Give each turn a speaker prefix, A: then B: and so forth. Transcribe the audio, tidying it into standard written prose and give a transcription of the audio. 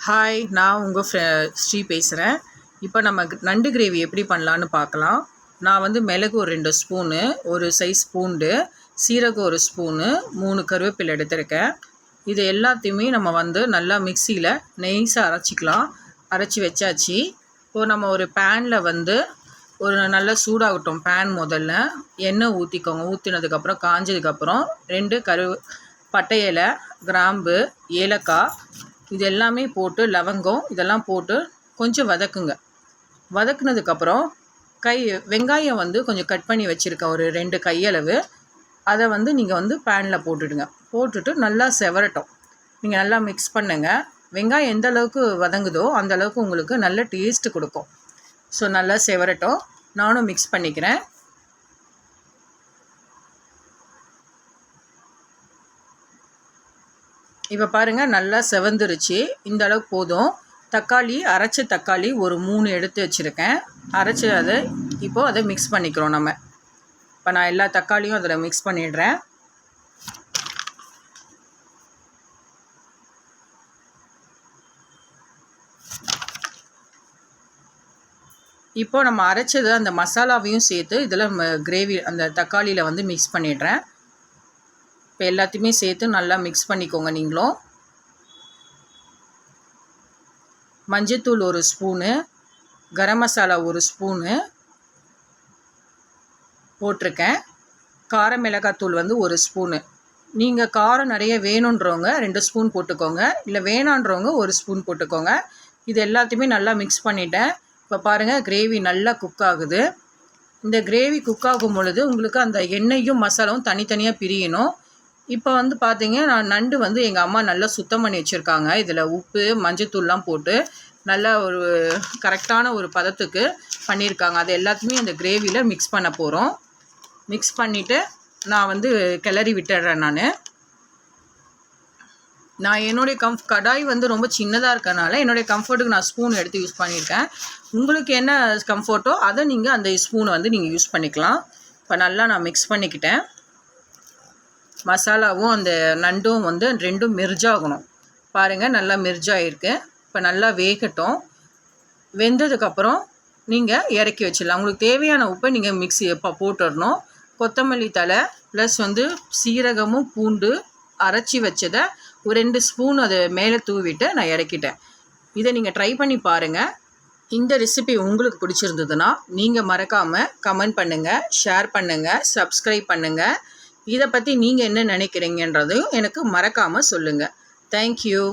A: Hi, நான் உங்கள் ஸ்ரீ பேசுகிறேன். இப்போ நம்ம நண்டு கிரேவி எப்படி பண்ணலான்னு பார்க்கலாம். நான் வந்து மிளகு ஒரு 2 ஸ்பூனு, ஒரு சைஸ் பூண்டு, சீரகம் ஒரு ஸ்பூனு, 3 கருவேப்பிலை எடுத்திருக்கேன். இது எல்லாத்தையுமே நம்ம வந்து நல்லா மிக்சியில் நெய்ஸாக அரைச்சிக்கலாம். அரைச்சி வச்சாச்சு. இப்போது நம்ம ஒரு பேனில் வந்து ஒரு நல்லா சூடாகட்டும். பேன் முதல்ல எண்ணெய் ஊற்றிக்கோங்க. ஊற்றினதுக்கப்புறம் காஞ்சதுக்கப்புறம் 2 பட்டை இலை, கிராம்பு, ஏலக்காய் இது எல்லாமே போட்டு, லவங்கம் இதெல்லாம் போட்டு கொஞ்சம் வதக்குங்க. வதக்குனதுக்கப்புறம் வெங்காயம் வந்து கொஞ்சம் கட் பண்ணி வச்சுருக்கேன், ஒரு 2 கையளவு. அதை வந்து நீங்கள் வந்து பேனில் போட்டுடுங்க. போட்டுட்டு நல்லா செவரட்டும். நீங்கள் நல்லா மிக்ஸ் பண்ணுங்கள். வெங்காயம் எந்த அளவுக்கு வதங்குதோ அந்த அளவுக்கு உங்களுக்கு நல்ல டேஸ்ட்டு கொடுக்கும். ஸோ நல்லா செவரட்டும். நானும் மிக்ஸ் பண்ணிக்கிறேன். இப்போ பாருங்கள், நல்லா செவந்துருச்சு. இந்த அளவுக்கு போதும். அரைச்ச தக்காளி ஒரு 3 எடுத்து வச்சுருக்கேன். அரைச்சி அதை மிக்ஸ் பண்ணிக்கிறோம் நம்ம. இப்போ நான் எல்லா தக்காளியும் அதில் மிக்ஸ் பண்ணிடுறேன். இப்போ நம்ம அரைச்சது அந்த மசாலாவையும் சேர்த்து இதில் கிரேவி அந்த தக்காளியில் வந்து மிக்ஸ் பண்ணிடுறேன். இப்போ எல்லாத்தையுமே சேர்த்து நல்லா மிக்ஸ் பண்ணிக்கோங்க. நீங்களும் மஞ்சத்தூள் 1 ஸ்பூனு, கரம் மசாலா 1 ஸ்பூனு போட்டிருக்கேன். கார மிளகாத்தூள் வந்து 1 ஸ்பூனு. நீங்கள் காரம் நிறைய வேணுன்றவங்க 2 ஸ்பூன் போட்டுக்கோங்க, இல்லை வேணான்றவங்க 1 ஸ்பூன் போட்டுக்கோங்க. இது எல்லாத்தையுமே நல்லா மிக்ஸ் பண்ணிட்டேன். இப்போ பாருங்கள், கிரேவி நல்லா குக் ஆகுது. இந்த கிரேவி குக் ஆகும் பொழுது உங்களுக்கு அந்த எண்ணெயும் மசாலாவும் தனித்தனியாக பிரியணும். இப்போ வந்து பார்த்தீங்க, நான் நண்டு வந்து எங்கள் அம்மா நல்லா சுத்தம் பண்ணி வச்சுருக்காங்க. இதில் உப்பு, மஞ்சத்தூள்லாம் போட்டு நல்லா ஒரு கரெக்டான ஒரு பதத்துக்கு பண்ணியிருக்காங்க. அது எல்லாத்தையுமே இந்த கிரேவியில் மிக்ஸ் பண்ண போகிறோம். மிக்ஸ் பண்ணிவிட்டு நான் வந்து கிளறி விட்டுடுறேன். நான் என்னுடைய கடாய் வந்து ரொம்ப சின்னதாக இருக்கனால என்னுடைய கம்ஃபர்ட்டுக்கு நான் ஸ்பூன் எடுத்து யூஸ் பண்ணியிருக்கேன். உங்களுக்கு என்ன கம்ஃபர்ட்டோ அதை நீங்கள் அந்த ஸ்பூனை வந்து நீங்கள் யூஸ் பண்ணிக்கலாம். இப்போ நல்லா நான் மிக்ஸ் பண்ணிக்கிட்டேன். மசாலாவும் அந்த நண்டும் வந்து 2ம் மெர்ஜாகணும். பாருங்கள், நல்லா மெர்ஜாகிருக்கு. இப்போ நல்லா வேகட்டும். வெந்ததுக்கப்புறம் நீங்கள் இறக்கி வச்சிடலாம். உங்களுக்கு தேவையான உப்பை நீங்கள் மிக்ஸி போட்டுடணும். கொத்தமல்லி தழை ப்ளஸ் வந்து சீரகமும் பூண்டு அரைச்சி வச்சதை ஒரு 2 ஸ்பூன் அதை மேலே தூவிட்டு நான் இறக்கிட்டேன். இதை நீங்கள் ட்ரை பண்ணி பாருங்கள். இந்த ரெசிபி உங்களுக்கு பிடிச்சிருந்ததுன்னா நீங்கள் மறக்காமல் கமெண்ட் பண்ணுங்கள், ஷேர் பண்ணுங்கள், சப்ஸ்கிரைப் பண்ணுங்கள். இதை பற்றி நீங்கள் என்ன நினைக்கிறீங்கன்றதையும் எனக்கு மறக்காமல் சொல்லுங்கள். தேங்க்யூ.